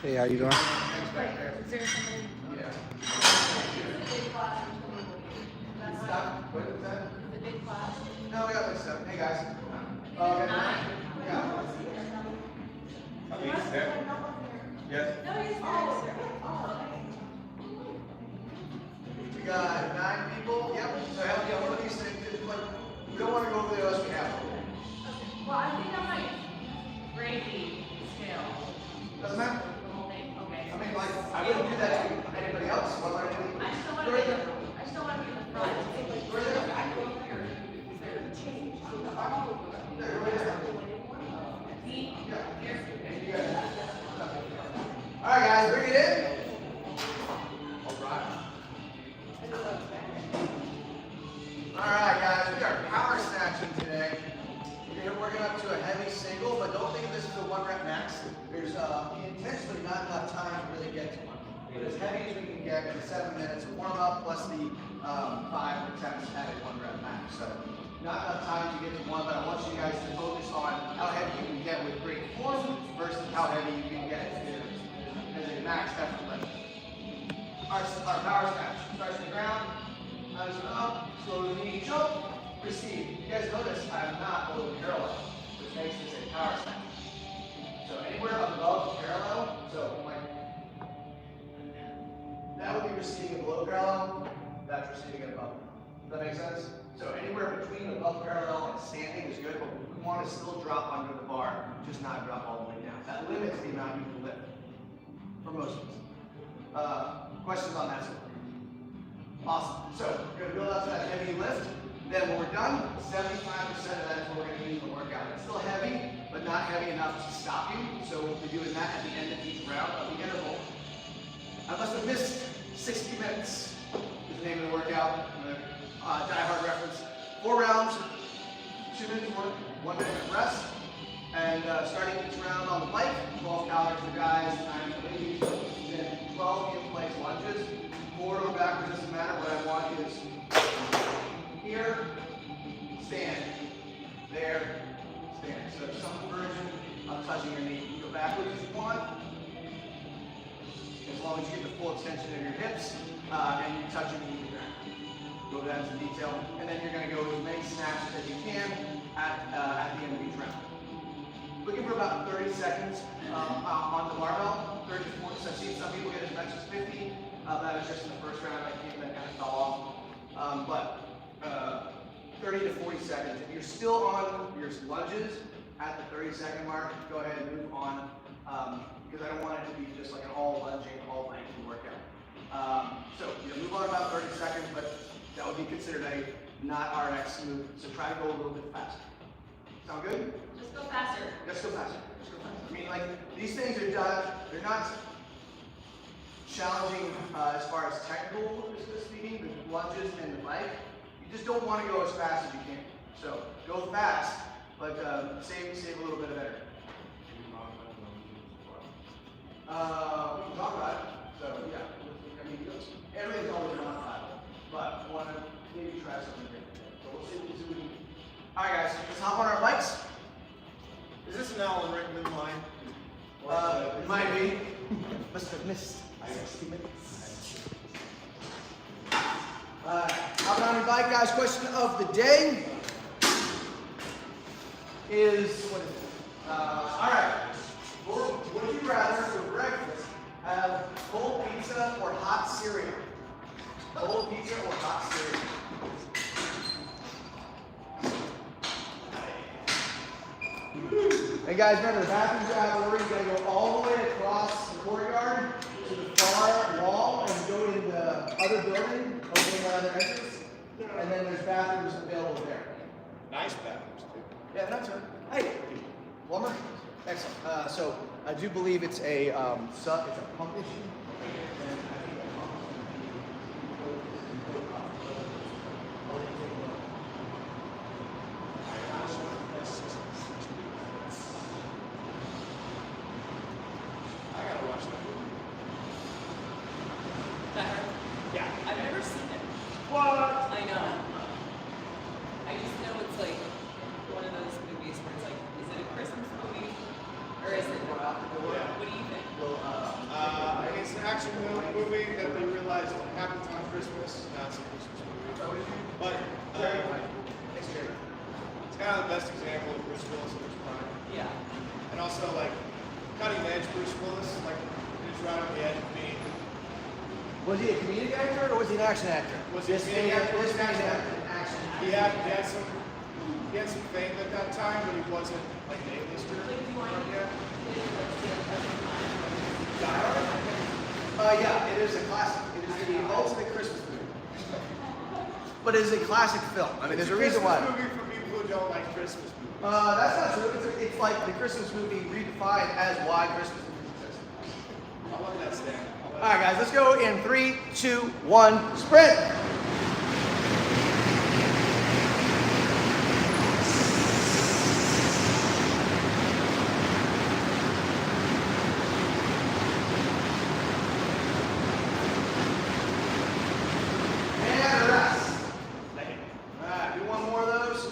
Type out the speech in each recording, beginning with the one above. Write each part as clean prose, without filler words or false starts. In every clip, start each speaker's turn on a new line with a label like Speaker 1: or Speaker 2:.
Speaker 1: Hey, how you doing?
Speaker 2: Is there somebody?
Speaker 3: Yeah.
Speaker 2: The big class.
Speaker 3: Stop. What is that?
Speaker 2: The big class.
Speaker 3: No, we got like 7. Hey guys.
Speaker 2: Nine.
Speaker 3: Yeah. Yes.
Speaker 2: No, he's not.
Speaker 3: We got 9 people. Yep. So help me out with these things. Like, we don't want to go over there unless we have to.
Speaker 2: Well, I think I might break the scale.
Speaker 3: Doesn't matter.
Speaker 2: The whole thing. Okay.
Speaker 3: I mean, like, I wouldn't do that to anybody else. What am I doing?
Speaker 2: I just don't want to be. I just don't want to be in the front.
Speaker 3: Where are they? There, right there.
Speaker 2: See?
Speaker 3: Yeah.
Speaker 2: Here.
Speaker 3: You guys. All right, guys, bring it in. All right, guys, we are power snatching today. We're working up to a heavy single, but don't think of this as a 1 rep max. There's intentionally not enough time to really get to one. But as heavy as we can get in 7 minutes of warm up plus the 5 attempts at a 1 rep max. So not enough time to get to one, but I want you guys to focus on how heavy you can get with great form versus how heavy you can get as a max effort lift. Our power snatch starts on the ground, hands up, slowly knee jump, receive. You guys notice I'm not below parallel, which makes this a power snatch. So anywhere above parallel, so like that would be receiving below parallel, that's receiving it above. Does that make sense? So anywhere between above parallel and standing is good, but we want to still drop under the bar, just not drop all the way down. That limits the amount you can lift for most of us. Questions on that? Awesome. So we're going to build up to that heavy lift. Then when we're done, 75% of that is what we're going to use in the workout. It's still heavy, but not heavy enough to stop you. So we'll be doing that at the end of each round of the interval. I must have missed 60 minutes is the name of the workout. Die Hard reference. 4 rounds, 2 minutes work, 1 minute rest. And starting each round on the bike, 12 calories for guys, 9 for ladies, then 12 in-place lunges. Forward or backwards doesn't matter. What I want is here, stand, there, stand. So some version of touching your knee. You go backwards if you want, as long as you get the full extension of your hips and you touch your knee to the ground. Go down to detail, and then you're going to go as many snatches as you can at the end of each round. Looking for about 30 seconds on the barbell, 30 to 40. So I've seen some people get as much as 50. That was just in the first round. I think that kind of fell off. But 30 to 40 seconds. If you're still on your lunges at the 30-second mark, go ahead and move on because I don't want it to be just like an all lunging, all lengthy workout. So move on about 30 seconds, but that would be considered a not RX move. So try to go a little bit faster. Sound good?
Speaker 2: Just go faster.
Speaker 3: Just go faster. Just go faster. I mean, like, these things are done, they're not challenging as far as technical speaking, the lunges and the bike. You just don't want to go as fast as you can. So go fast, but save a little bit of energy. We can talk about it. So yeah, I mean, everything's always modifiable, but I want to maybe try something different. So we'll see what we can do. All right, guys, let's hop on our bikes.
Speaker 4: Is this an Alan Rickman line?
Speaker 3: It might be. Must have missed 60 minutes. Hopping on your bike, guys. Question of the day is, what is it? All right. Would you rather for breakfast have cold pizza or hot cereal? Cold pizza or hot cereal? Hey guys, remember the bathrooms are out of order. You gotta go all the way across the courtyard to the far wall and go in the other building, opening the other entrance. And then there's bathrooms available there.
Speaker 4: Nice bathrooms too.
Speaker 3: Yeah, that's right. Hey, plumber. Excellent. So I do believe it's a it's a pump issue.
Speaker 2: Yeah. I've never seen it.
Speaker 3: What?
Speaker 2: I know. I just know it's like one of those movies where it's like, is it a Christmas movie or is it?
Speaker 3: Yeah.
Speaker 2: What do you think?
Speaker 3: Well,
Speaker 4: realize Happy Time Christmas, not a Christmas movie. But it's kind of the best example of Bruce Willis in his prime.
Speaker 2: Yeah.
Speaker 4: And also like cutting edge Bruce Willis, like he's right on the edge of being.
Speaker 3: Was he a comedic actor or was he an action actor?
Speaker 4: Was he a comedic actor?
Speaker 3: This man's an action actor.
Speaker 4: He had some fame at that time, but he wasn't like an A-lister yet.
Speaker 3: Yeah, it is a classic. It is the ultimate Christmas movie. But it is a classic film. I mean, there's a reason why.
Speaker 4: It's a Christmas movie for people who don't like Christmas movies.
Speaker 3: That's not true. It's like the Christmas movie redefined as why Christmas movies exist.
Speaker 4: I love that stand.
Speaker 3: All right, guys, let's go in 3, 2, 1, sprint. And rest. All right, do one more of those.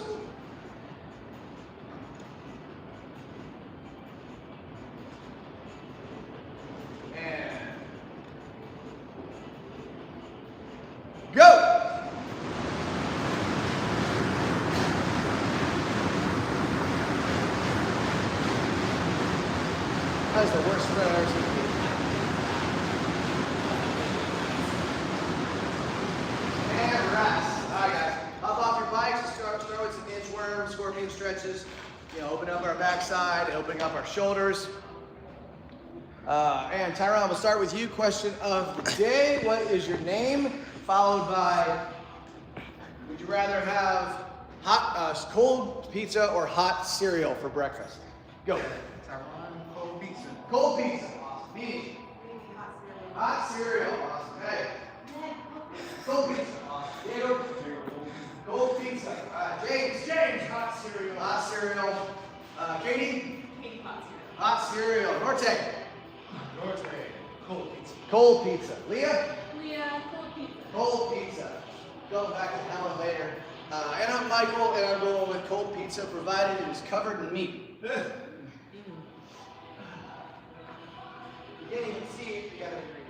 Speaker 3: And go! That is the worst sprint I've ever seen. And rest. All right, guys. Hop off your bikes and start with some inchworm, scorpion stretches. You know, open up our backside, opening up our shoulders. And Tyrone, we'll start with you. Question of the day. What is your name? Followed by, would you rather have cold pizza or hot cereal for breakfast? Go.
Speaker 4: Tyrone, cold pizza.
Speaker 3: Cold pizza. Awesome. Meaning? Hot cereal. Awesome. Hey. Cold pizza. Awesome. Diego. Cold pizza. James.
Speaker 4: Hot cereal.
Speaker 3: Hot cereal. Katie.
Speaker 2: Katie hot cereal.
Speaker 3: Hot cereal. Norte.
Speaker 4: Norte, cold pizza.
Speaker 3: Cold pizza. Leah.
Speaker 2: Leah, cold pizza.
Speaker 3: Cold pizza. Going back to the elevator. And I'm Michael, and I'm going with cold pizza, provided it is covered in meat. You can't even see it. You gotta agree.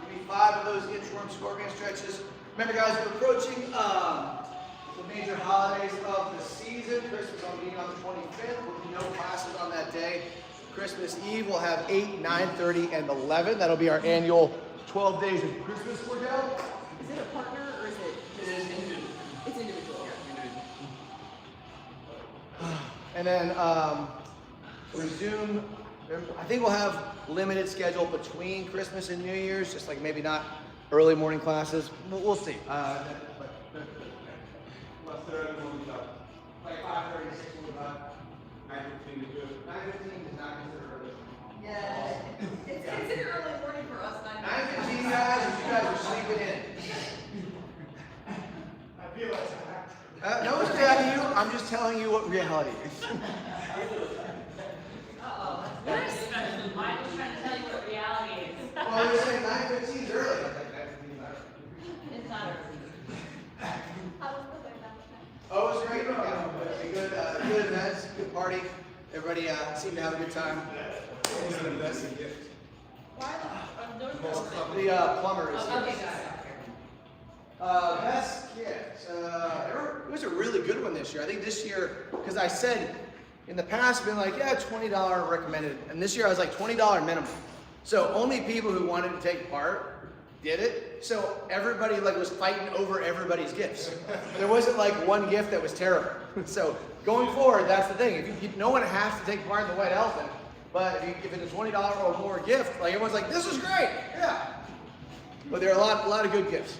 Speaker 3: Give me 5 of those inchworm scorpion stretches. Remember, guys, we're approaching the major holidays of the season. Christmas will be on the 25th. There'll be no classes on that day. Christmas Eve, we'll have 8, 9:30, and 11. That'll be our annual 12 days of Christmas workout.
Speaker 2: Is it a partner or is it?
Speaker 3: It is individual.
Speaker 2: It's individual.
Speaker 3: And then resume. I think we'll have limited schedule between Christmas and New Year's, just like maybe not early morning classes. We'll see. Like 5:30, 6 will be done. 9:15 is good. 9:15 is not considered early.
Speaker 2: Yeah. It's considered early morning for us.
Speaker 3: 9:15, guys, if you guys are sleeping in.
Speaker 4: I feel like
Speaker 3: No one's telling you. I'm just telling you what reality is.
Speaker 2: Uh-oh. That's very special. Mine was trying to tell you what reality is.
Speaker 3: Well, they're saying 9:15 is early.
Speaker 2: It's not early.
Speaker 3: Oh, it was great. Good events, good party. Everybody seemed to have a good time.
Speaker 4: it's the best gift.
Speaker 2: Why the
Speaker 3: The plumber is
Speaker 2: Okay,
Speaker 3: here.
Speaker 2: got it.
Speaker 3: Best kit. It was a really good one this year. I think this year, because I said in the past, been like, yeah, $20 recommended. And this year I was like $20 minimum. So only people who wanted to take part did it. So everybody like was fighting over everybody's gifts. There wasn't like one gift that was terrible. So going forward, that's the thing. No one has to take part in the White Elephant, but if it's a $20 or more gift, like everyone's like, this is great, yeah. But there are a lot of good gifts.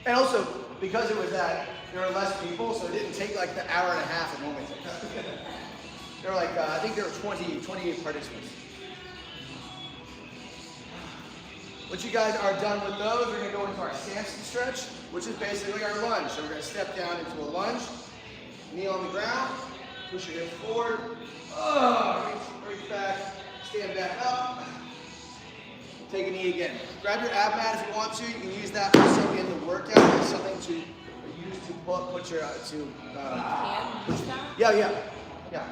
Speaker 3: And also, because it was that, there were less people, so it didn't take like the hour and a half it normally takes. There were like, I think there were 28 participants. Once you guys are done with those, we're gonna go into our Samson stretch, which is basically our lunge. So we're gonna step down into a lunge, knee on the ground, push your hips forward, reach back, stand back up, take a knee again. Grab your ab mat if you want to. You can use that also in the workout as something to use to put your,
Speaker 2: Hand
Speaker 3: yeah. Yeah.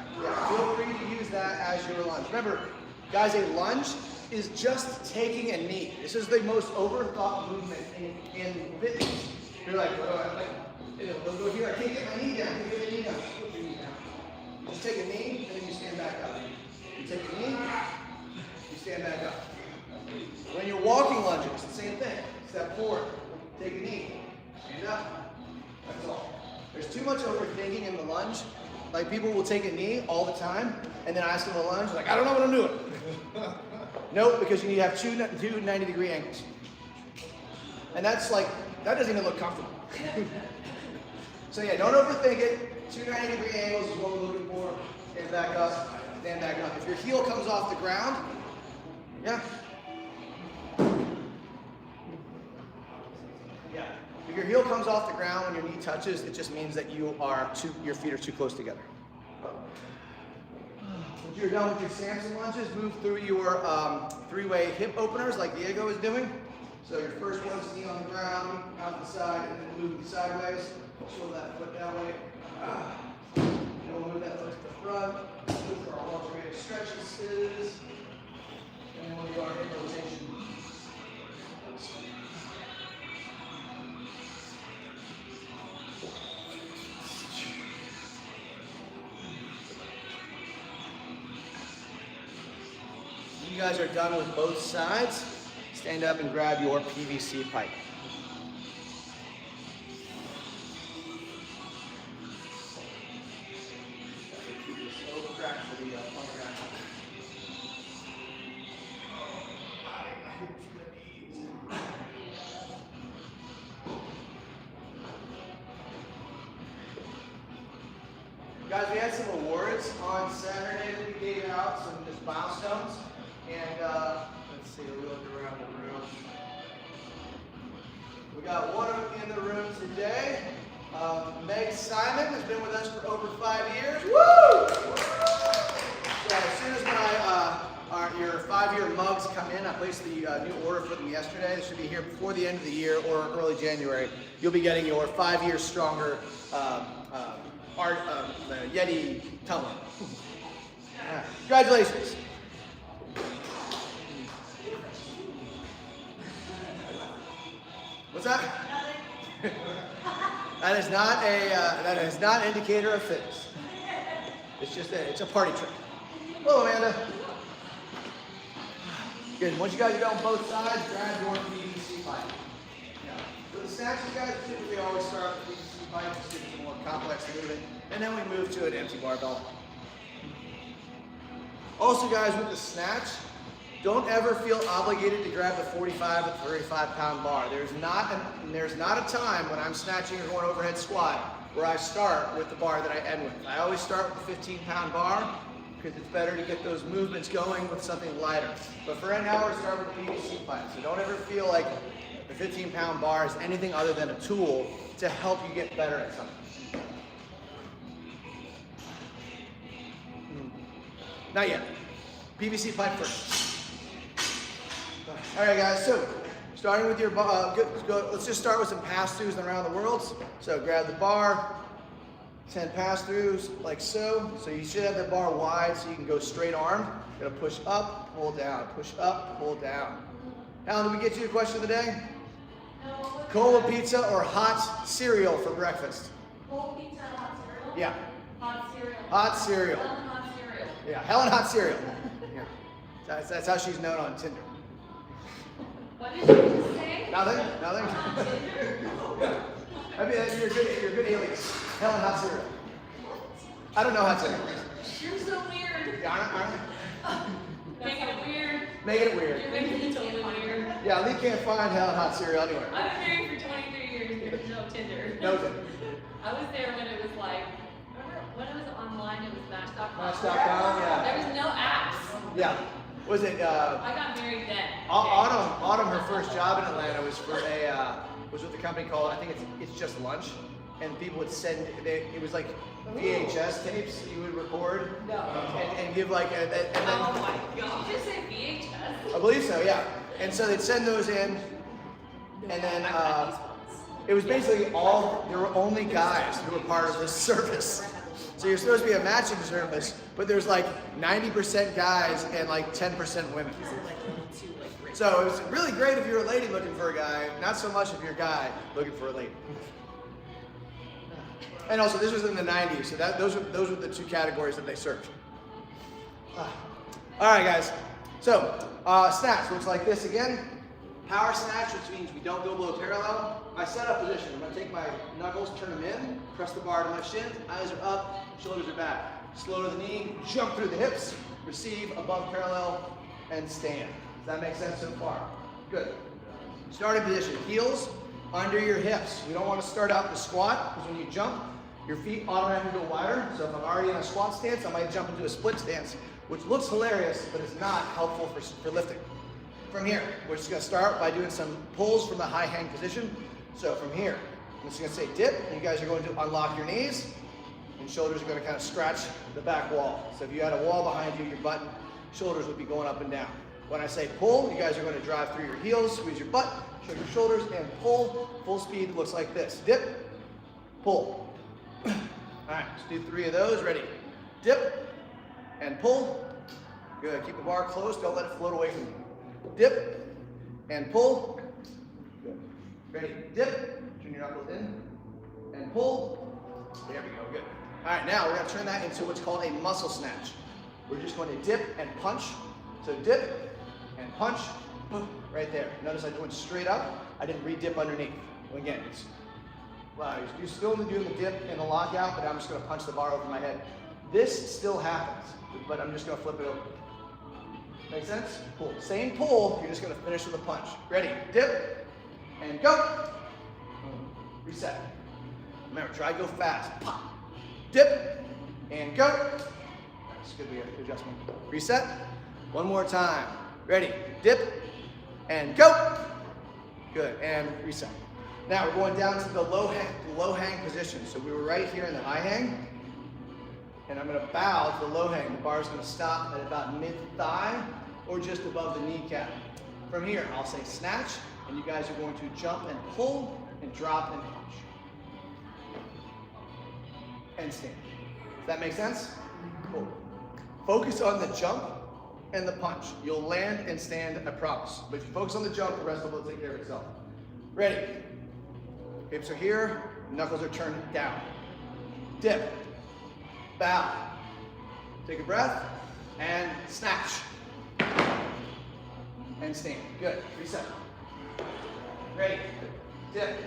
Speaker 3: Feel free to use that as your lunge. Remember, guys, a lunge is just taking a knee. This is the most overthought movement in fitness. You're like, let's go here. I can't get my knee down. I can't get my knee down. Put your knee down. Just take a knee, and then you stand back up. You take a knee, you stand back up. When you're walking lunges, the same thing. Step forward, take a knee, stand up. That's all. There's too much overthinking in the lunge. Like people will take a knee all the time, and then ask them to lunge, like, I don't know what I'm doing. Nope, because you need to have two 90-degree angles. And that's like, that doesn't even look comfortable. So yeah, don't overthink it. Two 90-degree angles is what we're looking for. Stand back up, stand back up. If your heel comes off the ground, yeah. If your heel comes off the ground when your knee touches, it just means that your feet are too close together. When you're done with your Samson lunges, move through your three-way hip openers like Diego is doing. So your first one's knee on the ground, out the side, and then move sideways. Shoulder that foot that way. And we'll move that foot to the front. Move for our alternative stretches. And then we'll do our hip rotation. You guys are done with both sides. Stand up and grab your PVC pipe. Guys, we had some awards on Saturday that we gave out, some just milestones. And let's see, we look around the room. We got one in the room today. Meg Simon has been with us for over 5 years. Woo! So as soon as your 5-year mugs come in, I placed the new order for them yesterday. They should be here before the end of the year or early January. You'll be getting your 5 years stronger Yeti tumbler. Congratulations. What's that? That is not an indicator of fitness. It's just it's a party trick. Hello, Amanda. Good. Once you guys are done on both sides, grab your PVC pipe. For the snatches, guys, typically always start with PVC pipe, just give it a more complex movement, and then we move to an empty barbell. Also, guys, with the snatch, don't ever feel obligated to grab the 45 or 35-pound bar. There's not a time when I'm snatching or going overhead squat where I start with the bar that I end with. I always start with the 15-pound bar because it's better to get those movements going with something lighter. But for an hour, start with the PVC pipe. So don't ever feel like the 15-pound bar is anything other than a tool to help you get better at something. Not yet. PVC pipe first. All right, guys, so starting with your let's just start with some pass-throughs around the world. So grab the bar, 10 pass-throughs like so. So you should have the bar wide so you can go straight armed. You're gonna push up, pull down, push up, pull down. Alan, did we get you the question of the day?
Speaker 1: No.
Speaker 3: Cola pizza or hot cereal for breakfast?
Speaker 1: Cold pizza and hot cereal?
Speaker 3: Yeah.
Speaker 1: Hot cereal.
Speaker 3: Hot cereal.
Speaker 1: Helen hot cereal.
Speaker 3: Yeah, Helen hot cereal. Yeah. That's how she's known on Tinder.
Speaker 1: What did you just say?
Speaker 3: Nothing?
Speaker 1: On Tinder?
Speaker 3: Yeah. I mean, you're a good alias. Helen hot cereal. I don't know hot cereal.
Speaker 1: You're so weird.
Speaker 3: Yeah,
Speaker 1: Making it weird.
Speaker 3: Making it weird.
Speaker 1: You're making it totally weird.
Speaker 3: Yeah, Lee can't find Helen hot cereal anywhere.
Speaker 1: I've been married for 23 years. There's no Tinder.
Speaker 3: No Tinder.
Speaker 1: I was there when it was like, remember when it was online, it was Match.com.
Speaker 3: Match.com, yeah.
Speaker 1: There was no apps.
Speaker 3: Yeah. Was it,
Speaker 1: I got married then.
Speaker 3: Autumn, her first job in Atlanta was for was with a company called, I think it's Just Lunch. And people would send, it was like VHS tapes you would record.
Speaker 1: No.
Speaker 3: And give like, and then.
Speaker 1: Oh my God. Did you just say VHS?
Speaker 3: I believe so, yeah. And so they'd send those in, and then it was basically there were only guys who were part of this service. So you're supposed to be a matching service, but there's like 90% guys and like 10% women.
Speaker 2: Is it like level 2, like right?
Speaker 3: So it's really great if you're a lady looking for a guy, not so much if you're a guy looking for a lady. And also, this was in the 90s, so those were the two categories that they served. All right, guys. So, snatch looks like this again. Power snatch, which means we don't go below parallel. My setup position, I'm gonna take my knuckles, turn them in, press the bar to my shins, eyes are up, shoulders are back. Slow to the knee, jump through the hips, receive above parallel, and stand. Does that make sense so far? Good. Starting position, heels under your hips. We don't want to start out the squat, because when you jump, your feet automatically go wider. So if I'm already in a squat stance, I might jump into a split stance, which looks hilarious, but is not helpful for lifting. From here, we're just gonna start by doing some pulls from the high hang position. So from here, I'm just gonna say dip, and you guys are going to unlock your knees, and shoulders are gonna kind of scratch the back wall. So if you had a wall behind you, your butt, shoulders would be going up and down. When I say pull, you guys are gonna drive through your heels, squeeze your butt, shrug your shoulders, and pull. Full speed looks like this. Dip, pull. All right, let's do 3 of those. Ready? Dip, and pull. Good, keep the bar close, don't let it float away from you. Dip, and pull. Good. Ready? Dip, turn your knuckles in, and pull. There we go, good. All right, now we're gonna turn that into what's called a muscle snatch. We're just going to dip and punch. So dip and punch, right there. Notice I went straight up, I didn't re-dip underneath. Again, it's, wow, you're still doing the dip and the lockout, but I'm just gonna punch the bar over my head. This still happens, but I'm just gonna flip it over. Make sense? Cool. Same pull, you're just gonna finish with a punch. Ready? Dip, and go. Reset. Remember, try to go fast. Pop. Dip, and go. That's good, we got a good adjustment. Reset. One more time. Ready? Dip, and go. Good, and reset. Now we're going down to the low hang position. So we were right here in the high hang, and I'm gonna bow to the low hang. The bar is gonna stop at about mid-thigh or just above the kneecap. From here, I'll say snatch, and you guys are going to jump and pull, and drop and punch. And stand. Does that make sense? Cool. Focus on the jump and the punch. You'll land and stand, I promise. But if you focus on the jump, the rest of it will take care of itself. Ready? Hips are here, knuckles are turned down. Dip, bow, take a breath, and snatch. And stand. Good. Reset. Ready? Dip,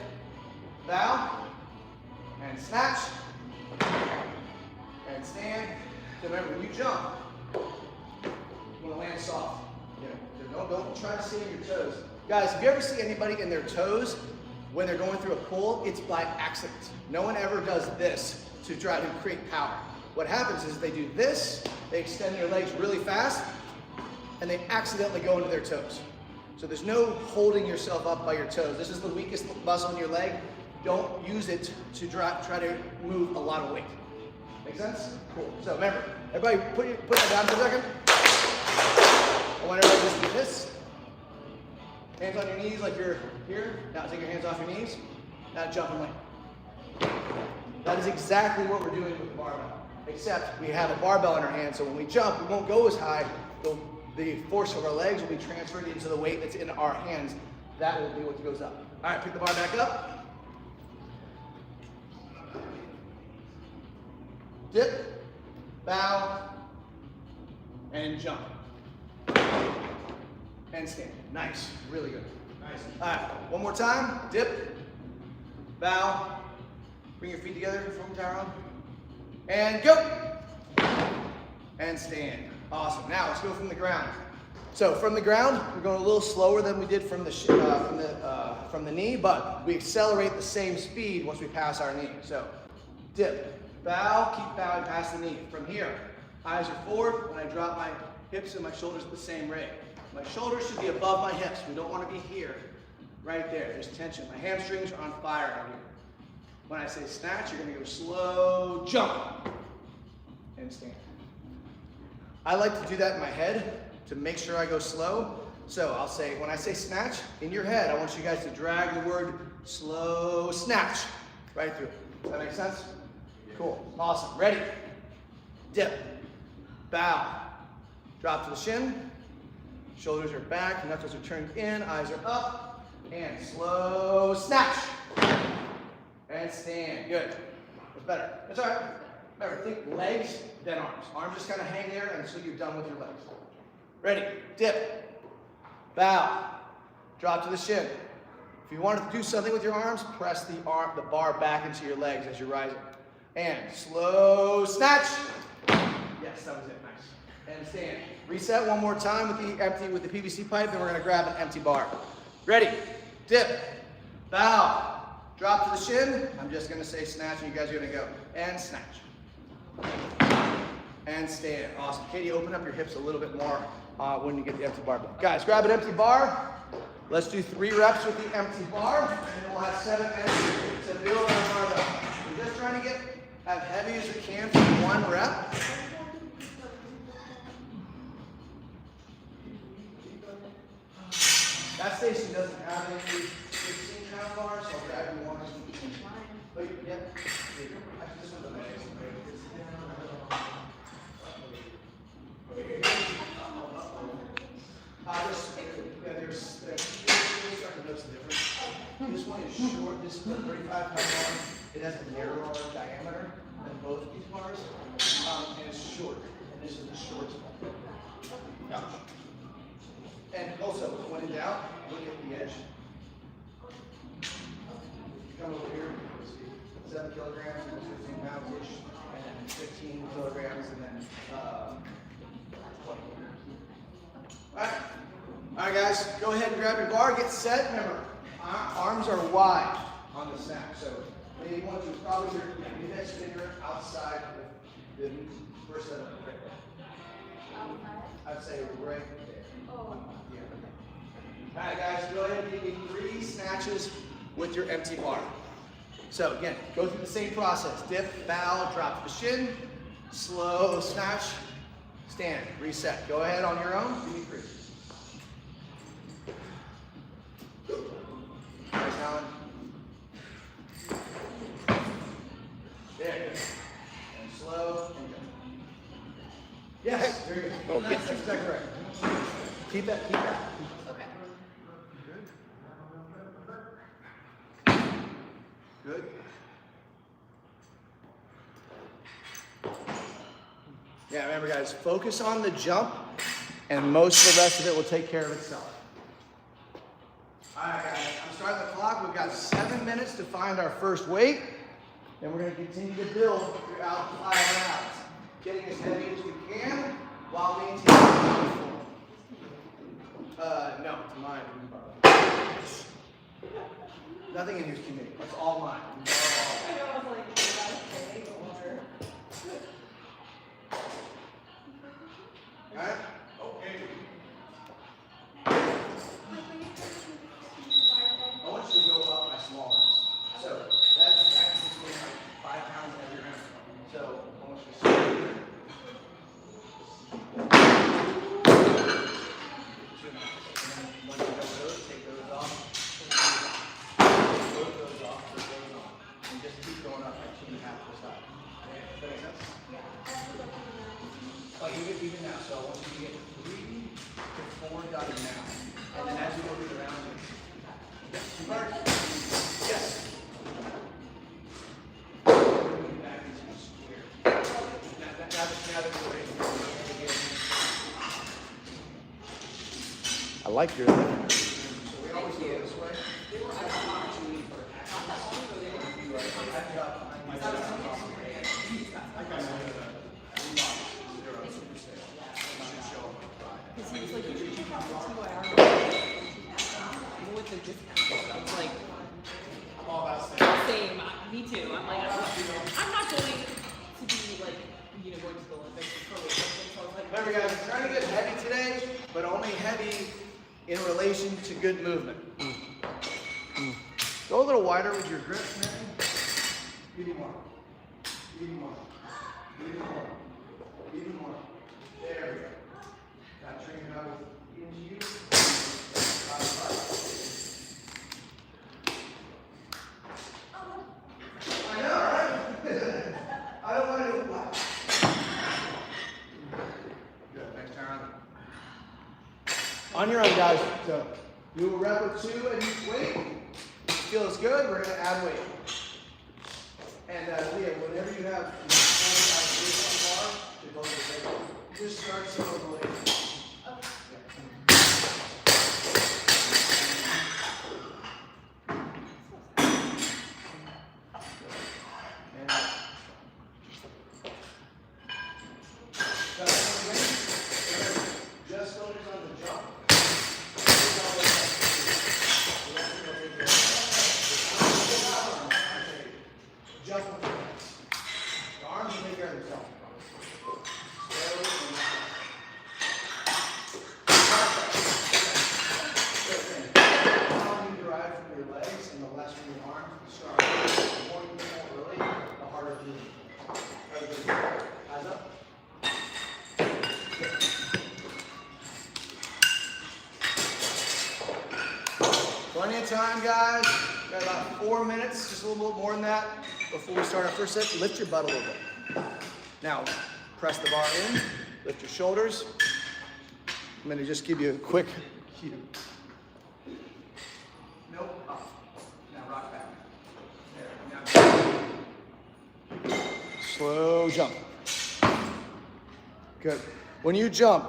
Speaker 3: bow, and snatch, and stand. So remember, when you jump, you want to land soft. So don't try to stay on your toes. Guys, if you ever see anybody in their toes when they're going through a pull, it's by accident. No one ever does this to try to create power. What happens is they do this, they extend their legs really fast, and they accidentally go into their toes. So there's no holding yourself up by your toes. This is the weakest muscle in your leg. Don't use it to try to move a lot of weight. Make sense? Cool. So remember, everybody put that down for a second. I want everybody just to do this. Hands on your knees like you're here. Now take your hands off your knees. Now jump and land. That is exactly what we're doing with the barbell. Except we have a barbell in our hand, so when we jump, we won't go as high. The force of our legs will be transferred into the weight that's in our hands. That will be what goes up. All right, pick the bar back up. Dip, bow, and jump. And stand. Nice, really good. Nice. All right, one more time. Dip, bow, bring your feet together, foam tower on, and go. And stand. Awesome. Now let's go from the ground. So from the ground, we're going a little slower than we did from the knee, but we accelerate the same speed once we pass our knee. So dip, bow, keep bowing past the knee. From here, eyes are forward. When I drop my hips and my shoulders at the same rate. My shoulders should be above my hips. We don't want to be here, right there. There's tension. My hamstrings are on fire out here. When I say snatch, you're going to go slow, jump, and stand. I like to do that in my head to make sure I go slow. So I'll say, when I say snatch, in your head, I want you guys to drag the word slow snatch right through. Does that make sense? Cool. Awesome. Ready? dip, bow, drop to the shin, shoulders are back, knuckles are turned in, eyes are up, and slow snatch. And stand, good. That's better. That's all right. Remember, think legs, then arms. Arms just kind of hang there until you're done with your legs. Ready, dip, bow, drop to the shin. If you wanted to do something with your arms, press the bar back into your legs as you're rising. And slow snatch. Yes, that was it, nice. And stand. Reset one more time with the PVC pipe, then we're gonna grab an empty bar. Ready, dip, bow, drop to the shin. I'm just gonna say snatch and you guys are gonna go. And snatch. And stand. Awesome. Katie, open up your hips a little bit more when you get the empty bar. Guys, grab an empty bar. Let's do 3 reps with the empty bar, and then we'll have 7 minutes to build on our barbell. We're just trying to get as heavy as we can for 1 rep. That station doesn't have any 16-pound bars, so I'll grab you one. But yeah, actually this one's amazing. There's starting to notice the difference. This one is short. This is a 35-pound bar. It has a narrower diameter than both of these bars, and it's short. And this is the shortest one. Yeah. And also, when in doubt, look at the edge. Come over here. 7 kilograms, 15 pounds-ish, and then 15 kilograms, and then 20. All right, guys, go ahead and grab your bar, get set. Remember, arms are wide on the snatch, so maybe you want to probably your index finger outside the first set of the right there. I'd say right there. Oh. Yeah. All right, guys, go ahead and give me 3 snatches with your empty bar. So again, go through the same process. Dip, bow, drop to the shin, slow snatch, stand, reset. Go ahead on your own, give me 3. Nice, Alan. There, good. And slow, and go. Yes, very good. Oh, that's exactly right. Keep that, keep that.
Speaker 1: Okay.
Speaker 3: Good. Yeah, remember guys, focus on the jump and most of the rest of it will take care of itself. All right guys, I'm starting the clock. We've got 7 minutes to find our first weight. And we're going to continue to build throughout 5 rounds. Getting as heavy as we can while maintaining the form. No, it's mine. Nothing in here is committed. It's all mine.
Speaker 1: I know, I was like, okay, or...
Speaker 3: Alright? Okay. I want you to go up by small amounts. So that's between like 5 pounds every round. So I want you to start here. 2 amounts. And then once you have those, take those off. Put those off, put those on. And just keep going up like 2.5 per side. Does that make sense? Like even now, so I want you to get 3 to 4 done now. And then as you go through the round, yes. Yes. Back into square. Now that we're ready. I like your. So we always go this way.
Speaker 2: Because he was like, you should check out the 2-hour. Even with the discount. I was like,
Speaker 4: I'm all about staying.
Speaker 2: same. Me too. I'm like, I'm not going to be like, going to the Olympics for weightlifting. So I was like,
Speaker 3: Remember guys, we're trying to get heavy today, but only heavy in relation to good movement. Go a little wider with your grip, man. Even more. Even more. Even more. Even more. There we go. Got trained out with into you. I know, right? I don't want to do what? On your own, guys. So do a rep with 2 at each weight. Feels good. We're gonna add weight. And Leah, whenever you have just start slow the weight. Just focus on the jump. Jump with the legs. The arms will take care of themselves. Slowly and how you derive from your legs and the less from your arms, the stronger. The more you get more early, the harder it is. Eyes up. Plenty of time, guys. Got about 4 minutes, just a little bit more than that, before we start our first set. Lift your butt a little bit. Now, press the bar in, lift your shoulders. I'm gonna just give you a quick cue. Nope, up. Now rock back. There, now. Slow jump. Good. When you jump,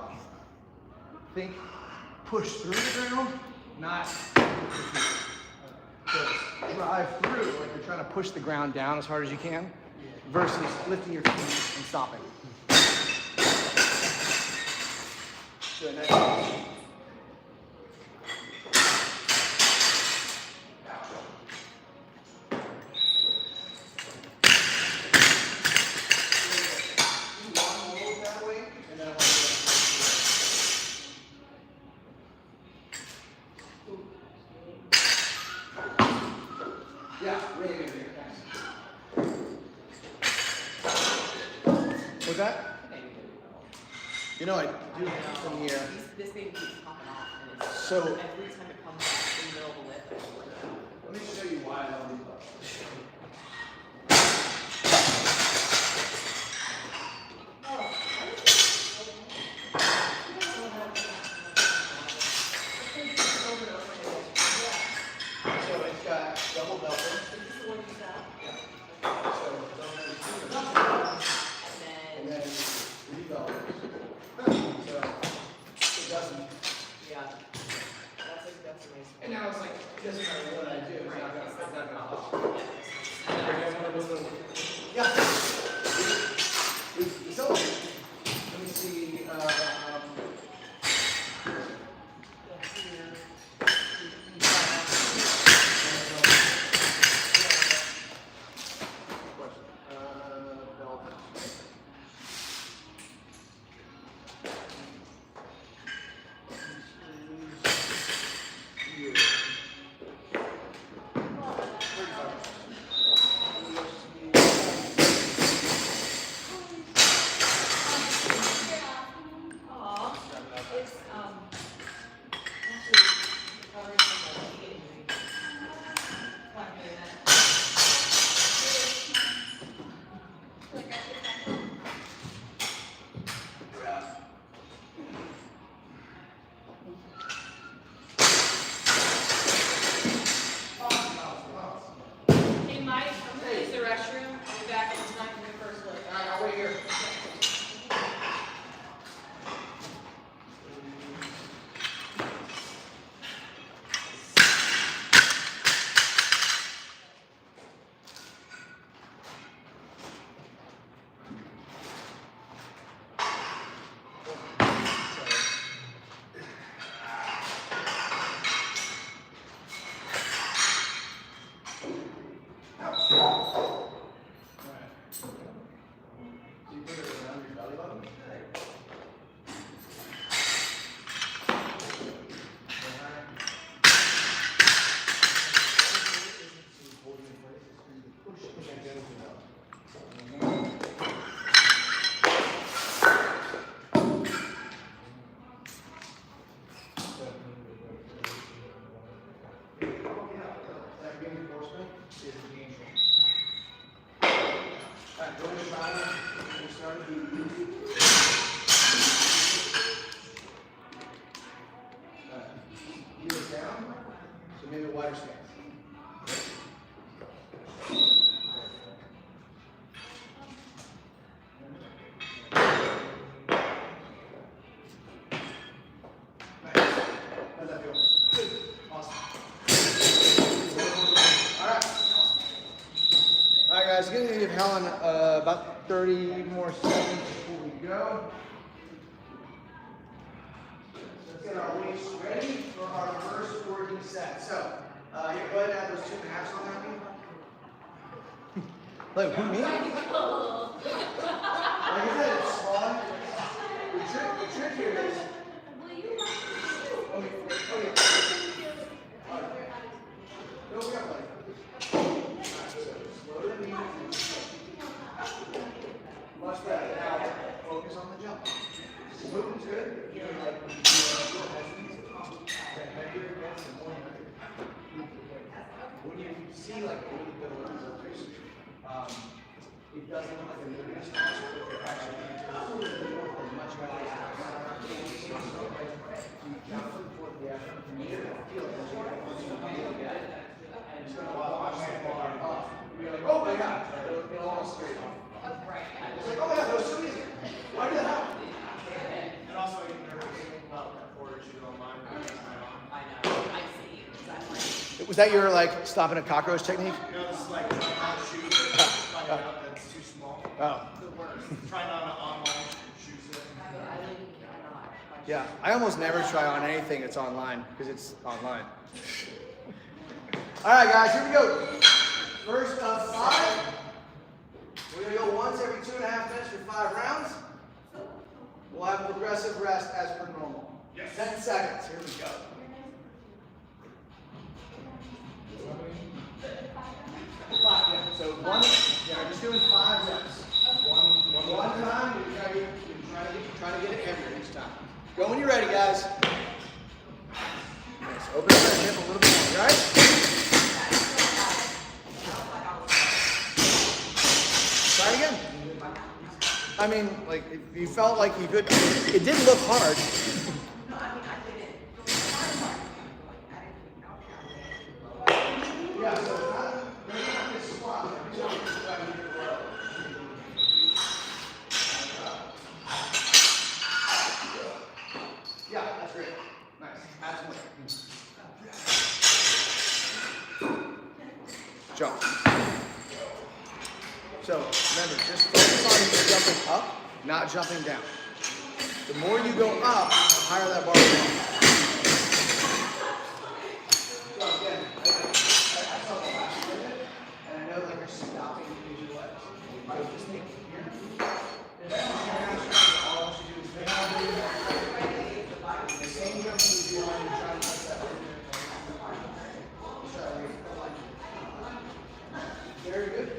Speaker 3: think push through the ground, not drive through, like you're trying to push the ground down as hard as you can, versus lifting your feet and stopping. Good, next one. Yeah, really good. What's that? You know, I do have some here.
Speaker 2: This thing keeps popping off, and it's
Speaker 3: So,
Speaker 2: every time it comes off in the middle of the lift, I look at it.
Speaker 3: let me show you why I love these buttons. So it's got double belting.
Speaker 2: Is this the one you saw?
Speaker 3: Yeah.
Speaker 2: And
Speaker 3: And then rebelting. So it doesn't.
Speaker 2: yeah, that's amazing.
Speaker 3: And now it's like, it doesn't matter what I do, it's not gonna pop.
Speaker 2: Yeah.
Speaker 3: About 30 more seconds before we go. Let's get our weights ready for our first working set. So, here, go ahead and add those 2.5s on that one. Like, who, me? Like I said, it's small. The trick here is. Okay. Go up, like. Slow the knee. Much better. Now, focus on the jump. Movement's good. Like, when you see like a little bit of workers, it doesn't look like a movement response, but they're actually much better. You jump for the effort. You need to feel it. And it's going to watch that bar up. You're like, oh my god, it'll all straight off. It's like, oh my god, that was so easy. Why did that happen?
Speaker 4: And also, I get nervous about that forward shoot online.
Speaker 2: I know. I see exactly.
Speaker 3: Was that your like stopping a cockroach technique?
Speaker 4: No, this is like trying not to shoot. Find out that's too small.
Speaker 3: Oh.
Speaker 2: The worst.
Speaker 4: Trying on an online shoe set.
Speaker 2: I really cannot.
Speaker 3: Yeah, I almost never try on anything that's online because it's online. All right, guys, here we go. First of 5. We're gonna go once every 2.5 minutes for 5 rounds. We'll have progressive rest as per normal.
Speaker 4: Yes.
Speaker 3: 10 seconds. Here we go. 5. Yeah. So one. Yeah, we're just doing 5 reps. One time. You're trying to get it heavier each time. Go when you're ready, guys. Nice. Open up that hip a little bit more, right? Try it again. I mean, like, if you felt like you could, it didn't look hard. Yeah, so maybe not this squat. Yeah, that's great. Nice. Add some weight. Jump. So remember, just focus on jumping up, not jumping down. The more you go up, the higher that bar will go. So again, I saw the last minute, and I know that you're stopping to use your legs. I was just thinking here. If that's what you're going to do, all I want you to do is make sure the same jump you do when you're trying to touch that. Very good.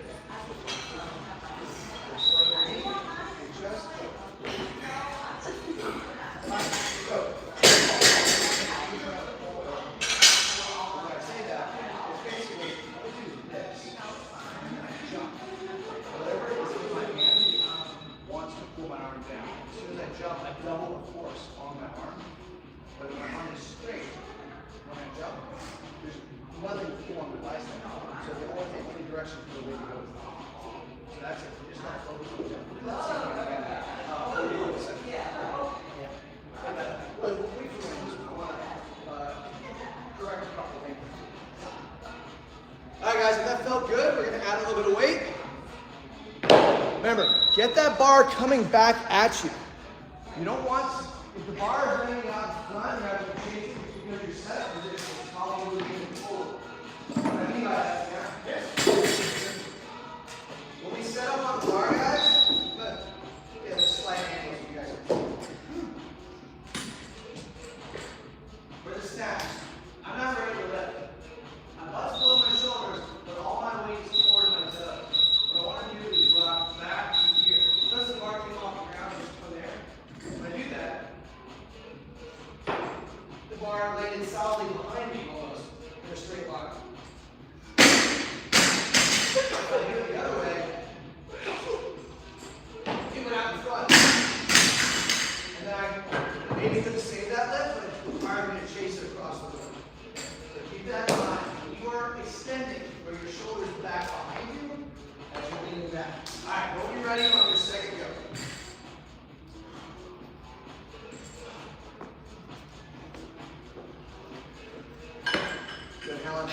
Speaker 3: Alright guys, if that felt good, we're going to add a little bit of weight. Remember, get that bar coming back at you. You don't want, if the bar is landing out front, you have to change it because your setup is it's probably moving forward. What I mean by that, yeah. When we set up on the bar, guys, look, get a slight angle so you guys can. For the snatch, I'm not ready to lift. I'm about to blow my shoulders, but all my weight is forward my toes. What I want to do is rock back to here. Because the bar came off the ground, just put there. When I do that, the bar landed solidly behind me almost in a straight line. If I do it the other way, it went out in front. And then I maybe could have saved that lift, but it required me to chase it across the room. So keep that in mind. When you are extending, where your shoulders back behind you, as you're leaning back. Alright, we'll be ready on your second go. Good, Helen.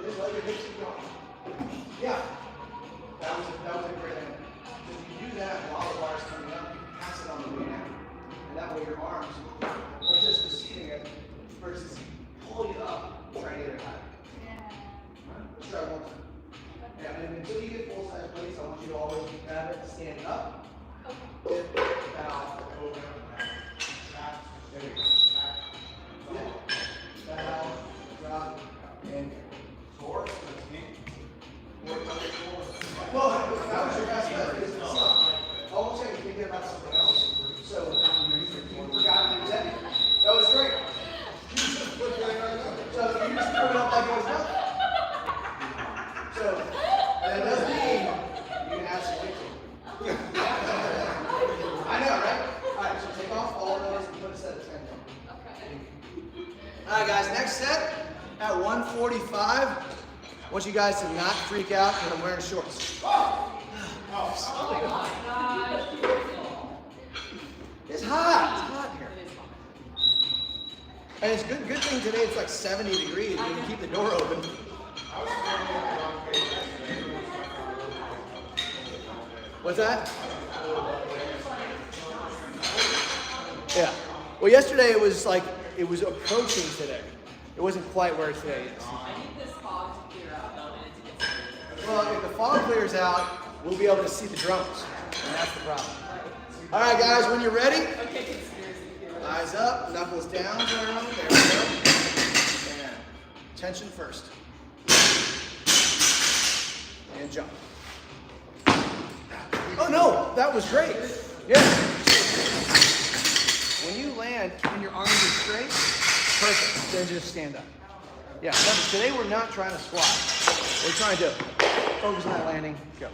Speaker 3: just let your hips keep going. Yeah. That was a great thing. So if you do that while the bar is coming up, you can pass it on the way down. And that way your arms are just receiving it versus pull you up, trying to get it high. Let's try one time. And until you get full-size plates, I want you to always grab it, stand up, dip, bow, over, back, there you go, back, dip, bow, drop, and forward. Well, that was your best bet, because it's almost like you're thinking about something else. So, you forgot to do that. That was great. So, you just threw it up like it was nothing. So, that doesn't mean you can have some kicking. I know, right? Alright, so take off all of those and put a set of 10 down.
Speaker 1: Okay.
Speaker 3: Alright guys, next set at 145. I want you guys to not freak out because I'm wearing shorts.
Speaker 1: Oh my gosh.
Speaker 3: It's hot. It's hot here. And it's good thing today it's like 70 degrees. You can keep the door open. What's that? Yeah. Well, yesterday it was approaching today. It wasn't quite where today is.
Speaker 2: I need this fog to clear out though, and it gets
Speaker 3: Well, if the fog clears out, we'll be able to see the drums. And that's the problem. All right, guys, when you're ready,
Speaker 2: okay, conspiracy theory.
Speaker 3: eyes up, knuckles down, there we go. And tension first. And jump. Oh no, that was great. Yeah. When you land and your arms are straight, perfect. Then just stand up. Yeah, today we're not trying to squat. We're trying to focus on that landing. Go.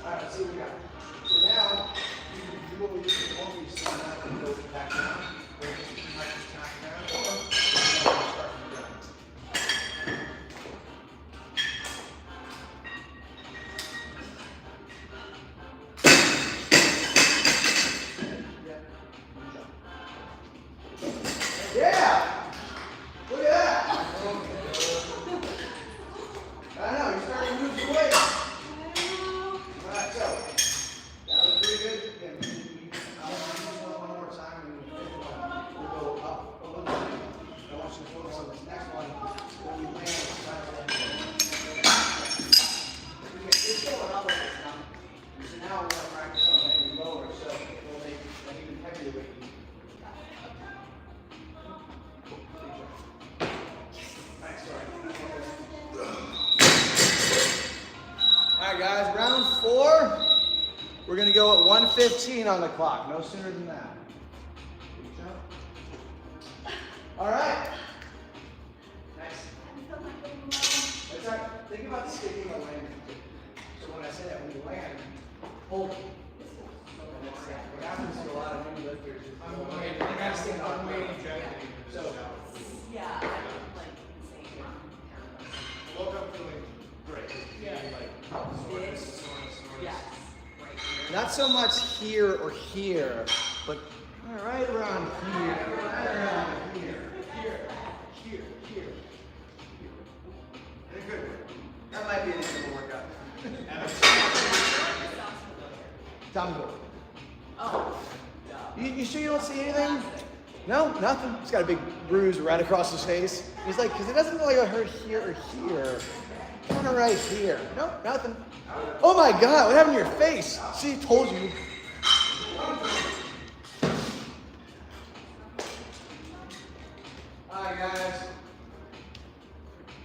Speaker 3: Alright, let's see what we got. So now, you can do what we did before. You stand up and go back down. Or you might just tap down. Or you start from the ground. Yeah! Look at that! I know, you're starting to move the weight. Alright, so, that was pretty good. Again, I want you to do one more time and we'll go up a little bit. I want you to focus on this next one. When you land, try to land. It's going up like it's not. So now we're going to practice on landing lower, so we'll make an even heavier weight. Alright guys, round 4. We're going to go at 1:15 on the clock. No sooner than that. Alright. Nice. That's right. Think about sticking a landing. So when I say that, when you land, hold it. What happens to a lot of new lifters is they gotta stand up. So,
Speaker 2: Yeah, I don't like saying
Speaker 4: Woke up feeling great.
Speaker 2: Yeah.
Speaker 4: This.
Speaker 2: yes.
Speaker 3: not so much here or here, but right around here, right around here, here.
Speaker 4: In a good way.
Speaker 3: That might be an easy workout. Tom, go.
Speaker 2: Oh.
Speaker 3: You sure you don't see anything? No, nothing. He's got a big bruise right across his face. He's like, because it doesn't look like I hurt here or here. Kind of right here. Nope, nothing. Oh my God, what happened to your face? See, told you. All right, guys.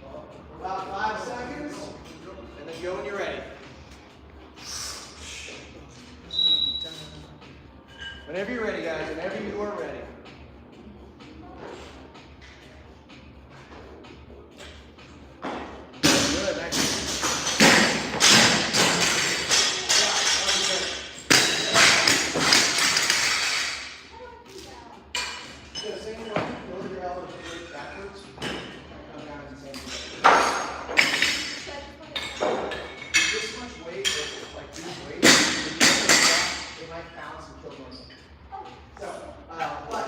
Speaker 3: For about 5 seconds, and then go when you're ready. Whenever you're ready, guys. Whenever you are ready. Good, nice. Do the same way. Lower your elbows backwards. Come down in the same way. This much weight, like these weights, when you get to the top, it might bounce and kill one. So, but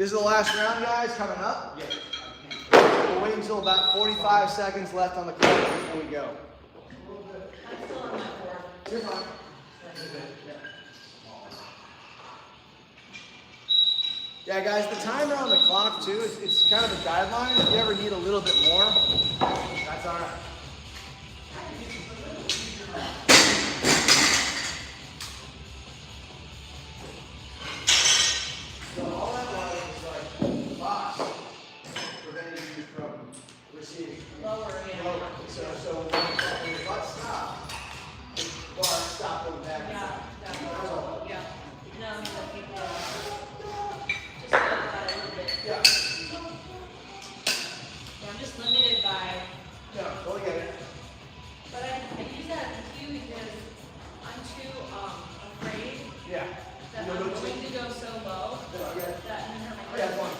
Speaker 3: This is the last round, guys, coming up. We'll wait until about 45 seconds left on the clock before we go.
Speaker 1: I'm still on my 4.
Speaker 3: You're fine. Yeah, guys, the timer on the clock too, it's kind of a guideline. If you ever need a little bit more, that's all right. So all that was like the box preventing you from receiving.
Speaker 1: Lower, yeah.
Speaker 3: Lower. So when your butt stopped, the bar stopped going back.
Speaker 1: Yeah, definitely. Yeah. No, I mean, I think, just that a little bit.
Speaker 3: Yeah.
Speaker 1: Yeah, I'm just limited by,
Speaker 3: No, go get it.
Speaker 1: but I use that too because I'm too afraid
Speaker 3: Yeah.
Speaker 1: that
Speaker 3: No,
Speaker 1: I'm
Speaker 3: no,
Speaker 1: going to go so low
Speaker 3: No, I get it.
Speaker 1: that I'm gonna hurt my
Speaker 3: Yeah,
Speaker 1: wrist.
Speaker 3: one.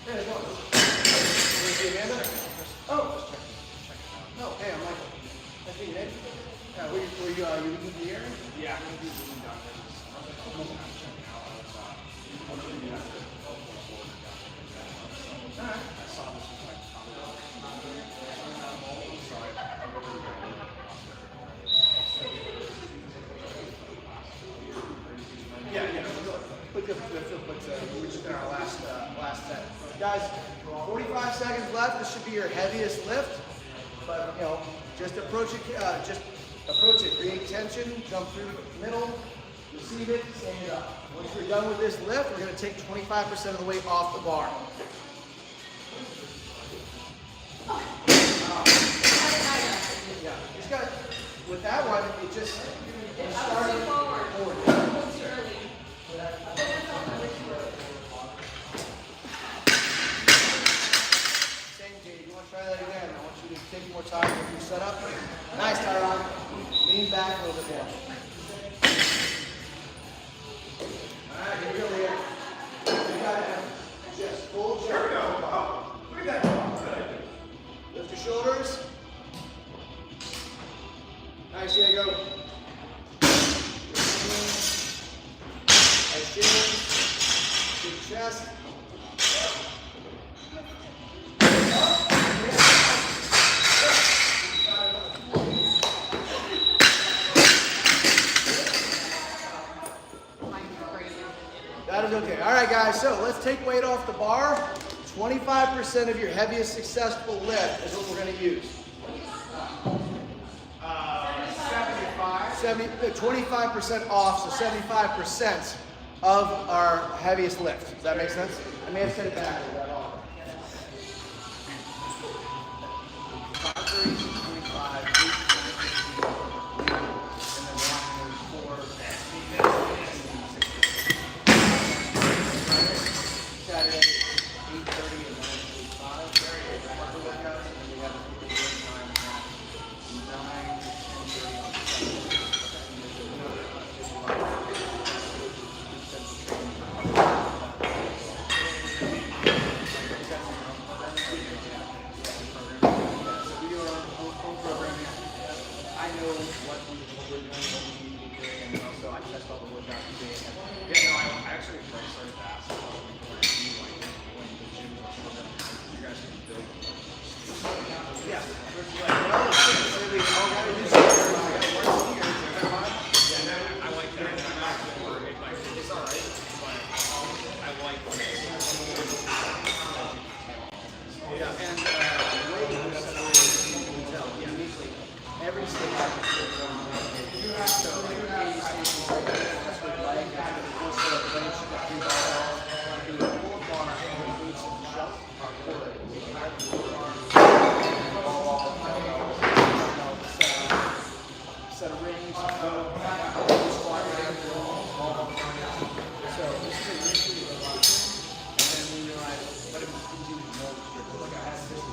Speaker 3: There's one. You see Amanda? Oh. No, hey, I'm Michael. Nice to meet you, Nate. Yeah, were you looking for the area?
Speaker 4: Yeah.
Speaker 3: Alright. Yeah. We're just in our last set. Guys, 45 seconds left. This should be your heaviest lift. But, you know, just approach it. Create tension, jump through the middle, receive it, stand it up. Once we're done with this lift, we're going to take 25% of the weight off the bar. Yeah, just got with that one, it just
Speaker 1: I was too forward. A little too early. I put myself under too early.
Speaker 3: Same Jade, you want to try that again? I want you to take more time with your setup. Nice, Tyron. Lean back a little bit more. All right, here we go, Leah. You got it. Just full jump. Here we go. Oh, look at that. Lift your shoulders. Nice, here you go. Nice chin. Big chest. That is okay. All right, guys, so let's take weight off the bar. 25% of your heaviest successful lift is what we're going to use. 25% off, so 75% of our heaviest lift. Does that make sense? I may have said it backwards. That all. 5, 30, 25, 8, 16, and then 4, Saturday, 8:30, and then 5. Upper workouts, and then we have a time at 9, 10:30 on Saturday. I know what we're doing, what we need to be doing, and also I test all the workouts today.
Speaker 4: Yeah, no, I actually started basketball before when the gym was open. You guys can build.
Speaker 3: Yeah. Well, it's really all gotta do something.
Speaker 4: I like that. I'm not going to worry. Like, it's all right, but I like
Speaker 3: Yeah, and the way you can tell uniquely, every stage has a so every stage has a leg, has a full set of bench, do barbells, do a pull bar, and include some jump or pull it. Set of rings, squat rack, so this is a really good one. And then we realized, but it was easy to know strictly. Like I had this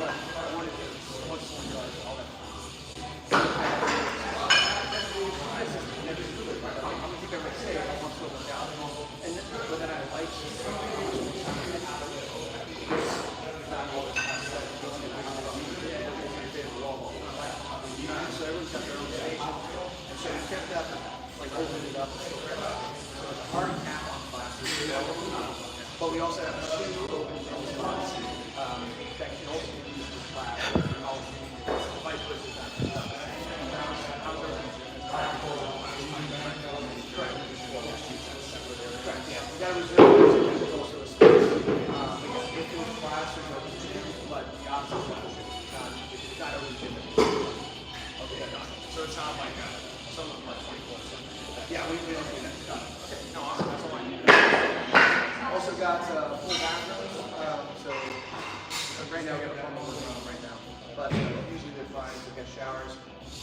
Speaker 3: but I wanted to once in a while, all that. I'm gonna keep everybody safe. I want to work out, but then I like stuff. So it's a hard cap on classes. But we also have 2 open gym spots that can also be used for class. Vice versa. Correct. Correct, yeah. We got to reserve those, and there's also a space. If there's class, there's no gym, but the opposite is not open gym.
Speaker 4: Okay, got it. So it's not like some of them are 24/7.
Speaker 3: Yeah, we don't do that stuff.
Speaker 4: Okay, no, awesome. That's all I need.
Speaker 3: Also got full bathrooms, so right now we have a formal living room right now. But usually they're fine, we got showers.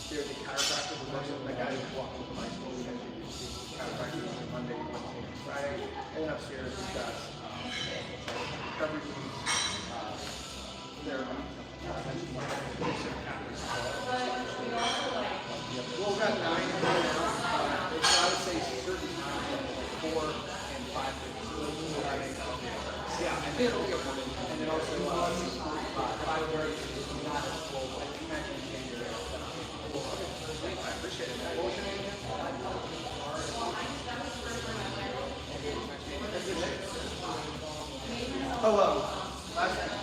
Speaker 3: There's a chiropractor who works with the guy who's walking to my school. We actually do chiropractor on Monday, Wednesday, and Friday. And then upstairs we've got recovery rooms, therapy. Well, we've got 9 here now. So I would say certain times, 4 and 5 yeah, and then also 5:30 is not as full, but you mentioned you're there. I appreciate it. What was your name again? Oh, last name.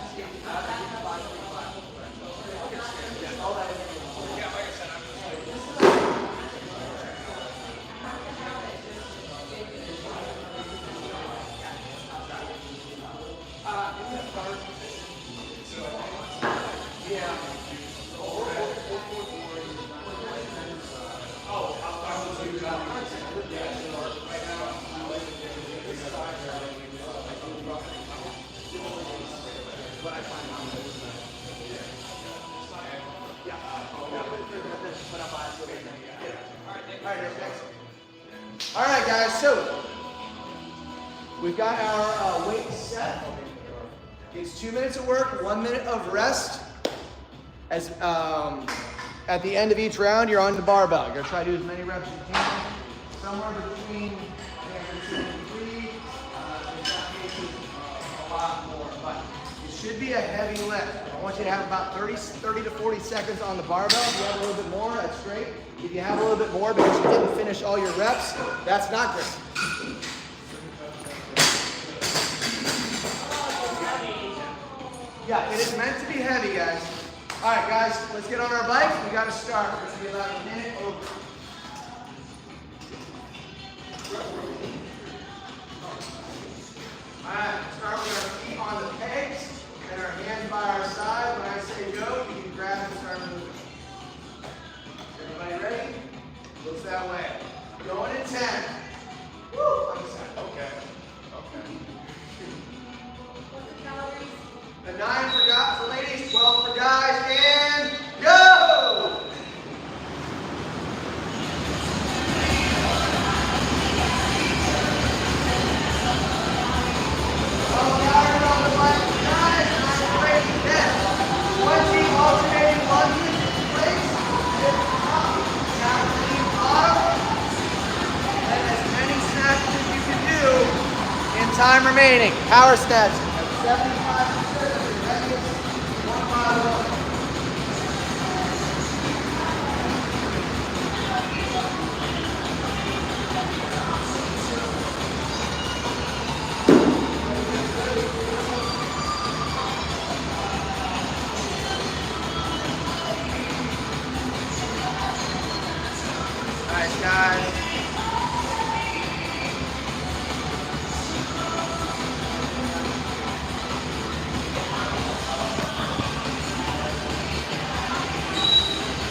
Speaker 3: All right, guys, so we've got our weight set. It's 2 minutes of work, 1 minute of rest. As at the end of each round, you're on the barbell. You're gonna try to do as many reps as you can. Somewhere between 2 and 3. In some cases, a lot more, but it should be a heavy lift. I want you to have about 30 to 40 seconds on the barbell. If you have a little bit more, that's great. If you have a little bit more because you didn't finish all your reps, that's not great. Yeah, it is meant to be heavy, guys. All right, guys, let's get on our bikes. We got to start. It's going to be about a minute over. All right, start with our feet on the pegs and our hands by our side. When I say go, you can grab and start moving. Everybody ready? Looks that way. Going in 10. Woo! On the side.
Speaker 4: Okay.
Speaker 3: The 9 for ladies, 12 for guys, and go! Well, guys, on the bike, guys, nice break, 10. 20 alternating lunges in place, hip up, down to the bottom, and as many snatches as you can do in time remaining. Power snatches, 75%. Nice, guys.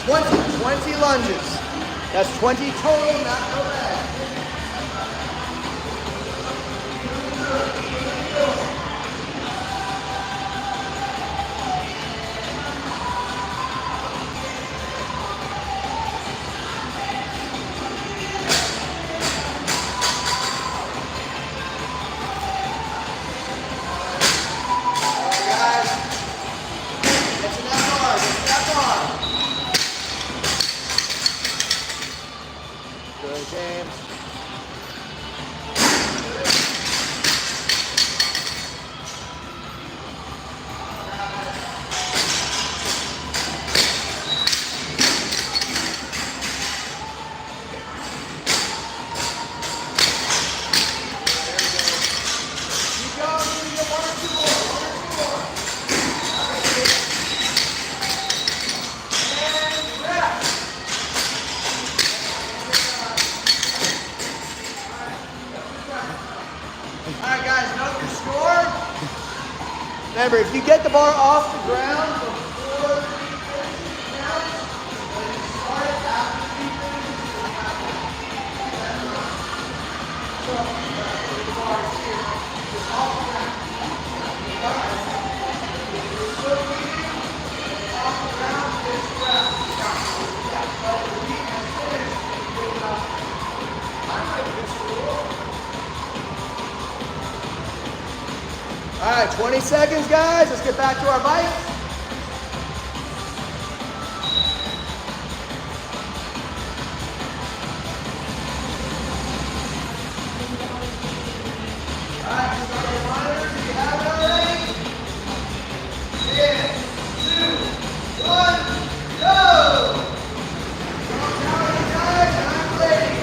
Speaker 3: Twenty lunges. That's 20 total, not no bad. Good, James. Remember, if you get the bar off the ground before 3 counts, when you start it after 3 finishes, you have to so the bar is here, just off the ground. Alright. You're still breathing, off the ground, finish the breath. Yeah, but the beat is finished, you pick it up. I like this rule. All right, 20 seconds, guys. Let's get back to our bikes. All right, start your monitors if you have it already. 10, 2, 1, go! Come on, down, guys, and I'm ready.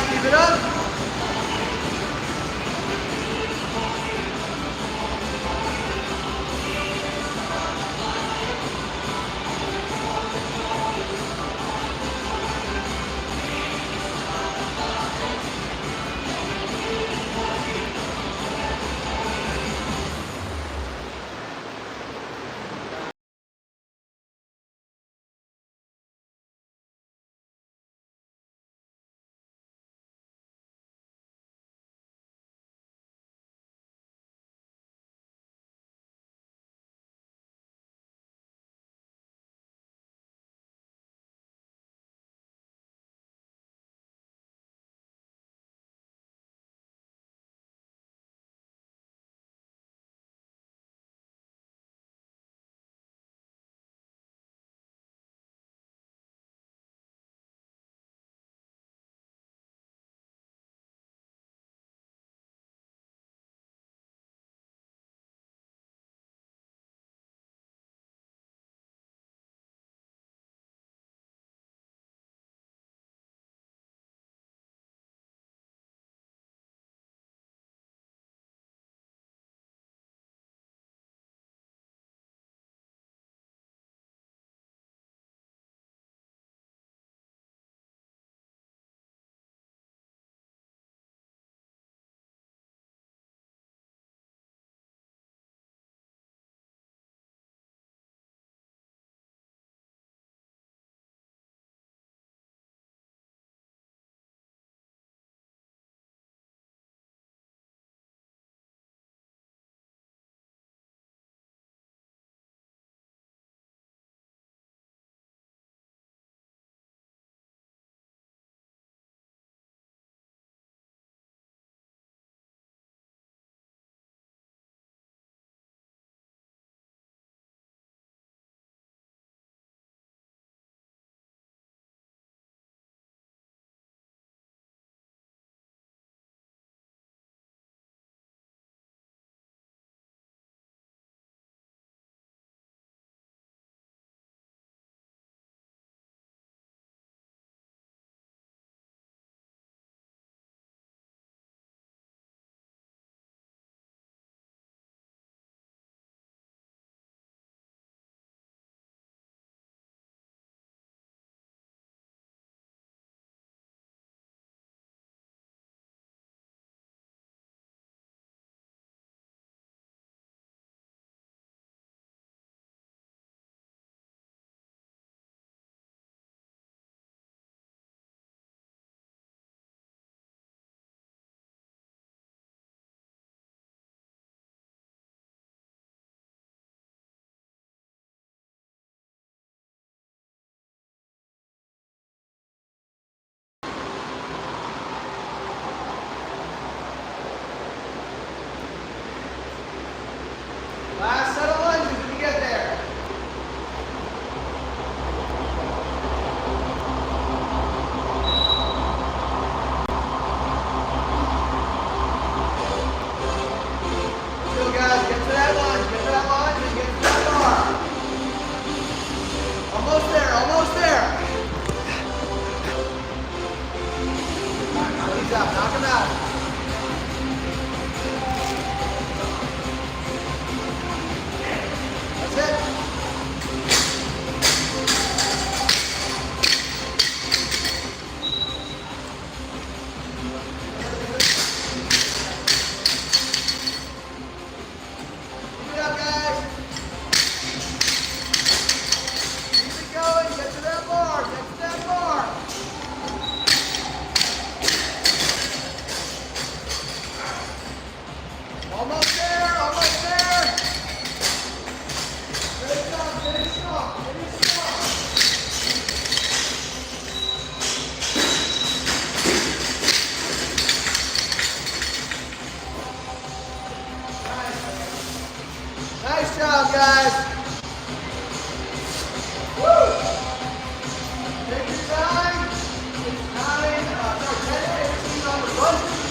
Speaker 3: Keep it up. job. Knock him out. That's it. Keep it up, guys. Keep it going. Get to that bar. Get to that bar. Almost there. Almost there. Finish strong. Finish strong. Finish strong. Nice job, guys. Woo! Take your time. It's 10 and 15 on the run.